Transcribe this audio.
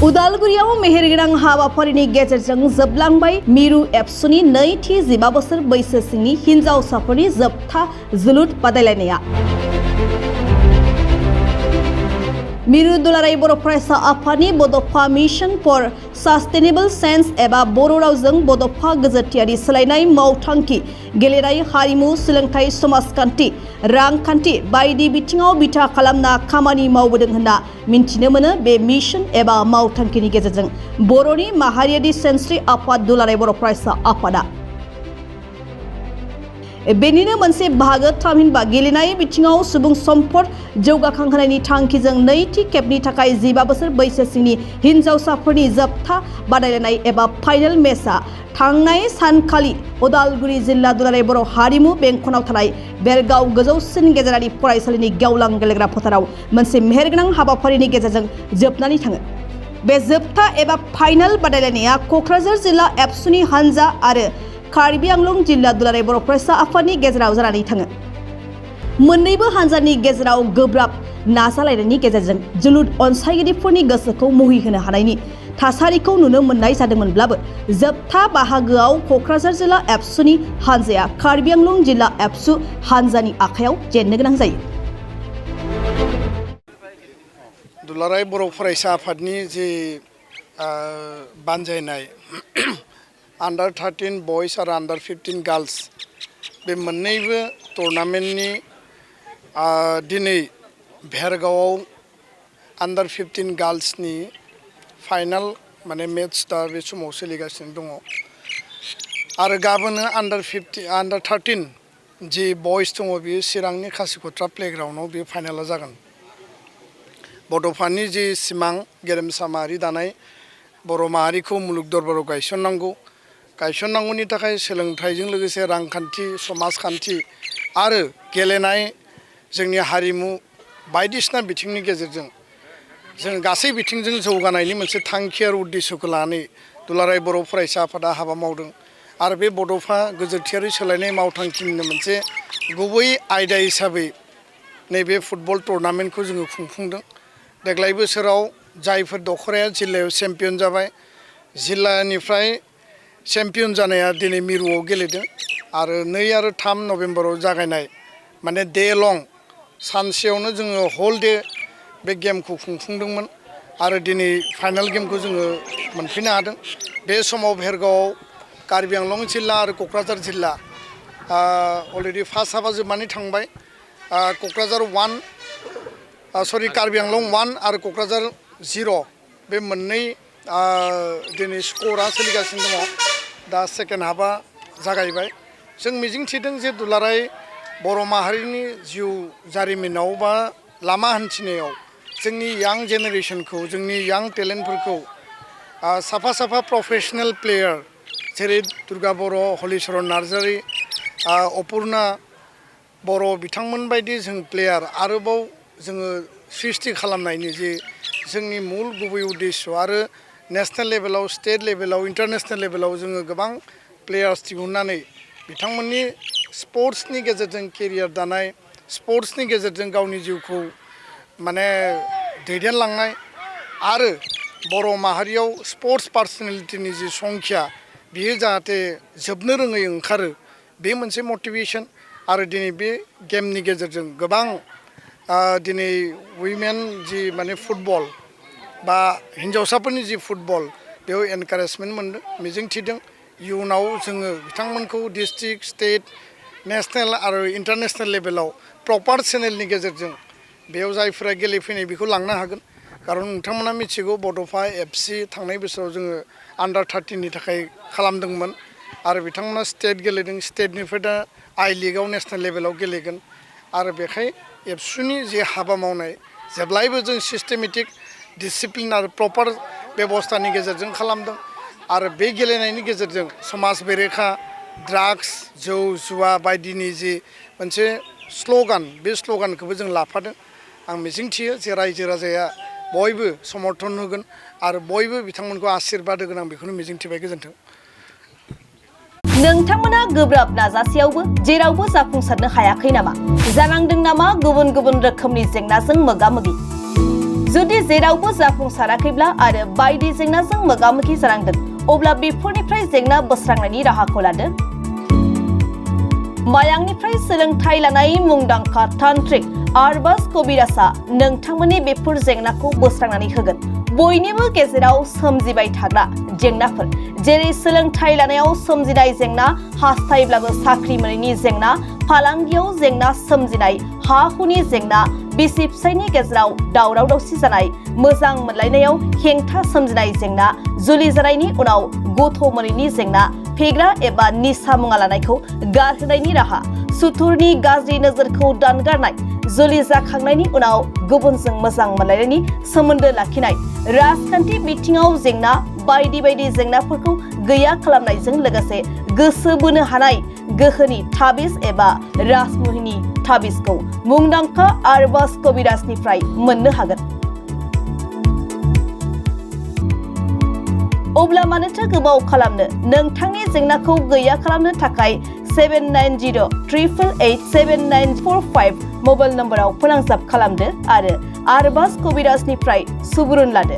उदालगुरियाव मेहेरगोनां हाबाफारिनि गेजेरजों जोबलांबाय मिरु एबसुनि नैथि 15 बोसोर बैसो सिंनि हिनजावसाफोरनि जोबथा जोलुर बादायलायनाया। मिरु दुलाराय बर' फरायसा आफादनि बड'फा मिशन फर सास्टेनेबल साइन्स एबा बर' रावजों बड'फा गोजोरथियारि सोलायनाय मावथांखि गेलेनाय हारिमु सोलोंथाइ समाजखान्थि रांखान्थि बायदि बिथिङाव बिथा खालामना खामानि मावबोदों होनना मिन्थिनो मोनो। बे मिशन एबा मावथांखिनि गेजेरजों बर'नि माहारियारि सानस्रि आफाद दुलाराय बर' फरायसा आफादा बेनिनो मोनसे बाहागो थामहिनबा गेलेनाय बिथिङाव सुबुं सम्पद जौगाखांहोनायनि थांखिजों नैथि खेबनि थाखाय 15 बोसोर बैसो सिंनि हिनजावसाफोरनि जोबथा बादायलायनाय एबा फाइनाल मेचआ थांनाय सानखालि उदालगुरि जिल्ला दुलाराय बर' हारिमु बेंखनाव थानाय बेरगाव गोजौसिन गेजेरारि फरायसालिनि गेवलां गेलेग्रा फोथाराव मोनसे मेहेरगोनां हाबाफारिनि गेजेरजों जोबनानै थाङो। बे जोबथा एबा फाइनाल बादायलायनाया क'क्राझार जिल्ला एबसुनि हानजा आरो कार्बि आंलं जिल्ला दुलाराय बर' फरायसा आफादनि गेजेराव जानानै थाङो। मोन्नैबो हानजानि गेजेराव गोब्राब नाजालायनायनि गेजेरजों जोलुर अनसायगिरिफोरनि गोसोखौ मुहि होनो हानायनि थासारिखौ नुनो मोननाय जादोंमोनब्लाबो जोबथा बाहागोआव क'क्राझार जिल्ला एबसुनि हानजाया कार्बि आंलं जिल्ला एबसु हानजानि आखायाव जेननो गोनां जायो। दुलाराय बर' फरायसा आफादनि जे बानजायनाय अंडर 13 बयस और अंडर 15 गर्ल्स बे मोन्नैबो टुर्नामेन्टनि दिनै भेरगावआव अंडर 15 गर्ल्सनि फाइनाल माने मैच दा बे समाव सोलिगासिनो दङ आरो गाबोनो अंडर 13 जि बयस दङ बेयो चिरांनि खासिकत्रा प्लेग्राउन्डआव बे फाइनाला जागोन। बड'फानि जि सिमां गेरेमसा माहारि दानाय बर' माहारिखौ मुलुग दरबाराव गायसननांगौनि थाखाय सोलोंथाइजों लोगोसे रांखान्थि समाजखान्थि आरो गेलेनाय जोंनि हारिमु बायदिसिना बिथिंनि गेजेरजों जों गासै बिथिंजों जौगानायनि मोनसे थांखि आरो उद्देश्यखौ लानानै दुलाराय बर' फरायसा आफादा हाबा मावदों आरो बे बड'फा गोजोरथियारि सोलायनाय मावथांखिनिनो मोनसे गुबै आयदा हिसाबै नैबे फुटबल टुर्नामेन्टखौ जोङो खुंफुंदों। देग्लाय बोसोराव जायफोर दखराया जिल्लायाव चेम्पियन जाबाय जिल्लानिफ्राय चेम्पियन जानाया दिनै मिरुआव गेलेदों आरो 2 आरो 3 नभेम्बराव जागायनाय माने डे लं सानसेयावनो जोङो हल डे बे गेमखौ खुंफुंदोंमोन आरो दिनै फाइनाल गेमखौ जोङो मोनफैनो हादों। बे समाव भेरगावआव कार्बि आंलं जिल्ला आरो क'क्राझार जिल्ला अलरेडि फार्स्ट हाफा जोबनानै थांबाय। क'क्राझार कार्बि आंलं 1 आरो क'क्राझार 0 बे मोननै दिनै स्करा सोलिगासिनो दङ। दा सेकेन्ड हाफा जागायबाय। जों मिजिंथिदों जे दुलाराय बर' माहारिनि जिउ जारिमिनाव बा लामा हान्थिनायाव जोंनि यां जेनेरेशनखौ जोंनि यां टेलेन्टफोरखौ साफा साफा प्रफेशनेल प्लेयार जेरै दुर्गा बर' हलिचरन नार्जारी अपुर्णा बर' बिथांमोन बायदि जों प्लेयार आरोबाव जोङो सृष्टि खालामनायनि जे जोंनि मुल गुबै उद्देश्य आरो नेशनेल लेभेलाव स्टेट लेभेलाव इन्टारनेशनेल लेभेलाव जोङो गोबां प्लेयार्स दिहुननानै बिथांमोननि स्पर्ट्सनि गेजेरजों केरियार दानाय स्पर्ट्सनि गेजेरजों गावनि जिउखौ माने दैदेनलांनाय आरो बर' माहारियाव स्पर्ट्स पार्सनेलिटिनि जि संख्या बियो जाहाथे जोबनो रोङै ओंखारो बे मोनसे मटिभेशन आरो दिनै बे गेमनि गेजेरजों गोबां दिनै उइमेन जि माने फुटबल बा हिन्जावसाफोरनि जि फुटबल बेयाव एनकारेजमेन्ट मोनदों। मिजिंथिदों इयुनाव जोङो बिथांमोनखौ डिस्ट्रिक्ट स्टेट नेशनेल आरो इन्टारनेशनेल लेभेलाव प्रपार चेनेलनि गेजेरजों बेयाव जायफोरा गेलेफैनाय बेखौ लांनो हागोन। खारन नोंथांमोना मिथिगौ बड'फा एफसि थांनाय बोसोराव जोङो अंडर 13नि थाखाय खालामदोंमोन आरो बिथांमोना स्टेट गेलेदों स्टेटनिफ्राय दा आई लीगआव नेशनेल लेभेलाव गेलेगोन आरो बेखाय एबसुनि जे हाबा मावनाय जेब्लायबो जों सिस्टेमेटिक डिसिप्लिन आरो प्रपार बेबस्थानि गेजेरजों खालामदों आरो बे गेलेनायनि गेजेरजों समाज बेरेखा ड्राग्स जौ जुवा बायदिनि जि मोनसे स्ल'गान बे स्ल'गानखौबो जों लाफादों। आं मिजिंथियो जे रायजो राजाया बयबो समर्थन होगोन आरो बयबो बिथांमोनखौ आशीर्बाद होगोन आं बेखौनो मिजिंथिबाय। गोजोन्थों। नोंथांमोना गोब्राब नाजासेयावबो जेरावबो जाफुंसारनो हायाखै नामा? जानांदों नामा गुबुन गुबुन रोखोमनि जेंनाजों मोगा मोगि? जुदि जेरावबो जाफुंसाराखैब्ला आरो बायदि जेंनाजों मोगा-मोगि जानांदों अब्ला बेफोरनिफ्राय जेंना बोस्रांनायनि राहाखौ लादो। मायांनिफ्राय सोलोंथाइ लानाय मुंदांखा तान्त्रिक आरबाज कबिराजआ नोंथांमोननि बेफोर जेंनाखौ बोस्रांनानै होगोन। बयनिबो गेजेराव सोमजिबाय थाग्रा जेंनाफोर जेरै सोलोंथाइ लानायाव सोमजिनाय जेंना, हास्थायब्लाबो साख्रि मोनैनि जेंना, फालांगियाव जेंना सोमजिनाय, हा-हुनि जेंना, बिसि-फिसायनि गेजेराव दावराव-दावसि जानाय, मोजां मोनलायनायाव हेंथा सोमजिनाय जेंना, जुलि जानायनि उनाव गथ' मोनैनि जेंना, फेग्रा एबा निसा मुवा लानायखौ गारहोनायनि राहा, सुथुरनि गाज्रि नोजोरखौ दानगारनाय, जुलि जाखांनायनि उनाव गुबुनजों मोजां मोनलायनायनि सोमोन्दो लाखिनाय, राजखान्थि बिथिङाव जेंना बायदि बायदि जेंनाफोरखौ गैया खालामनायजों लोगोसे गोसो बोनो हानाय गोहोनि ताबिज एबा राजमुहिनि ताबिजखौ मुंदांखा आरबाज कबिराजनिफ्राय मोननो हागोन। अब्ला मानोथो गोबाव खालामनो? नोंथांनि जेंनाखौ गैया खालामनो थाखाय 7908887945 मबाइल नम्बराव फोनांजाब खालामदो आरो आरबाज कबिराजनिफ्राय सुबुरुन लादो।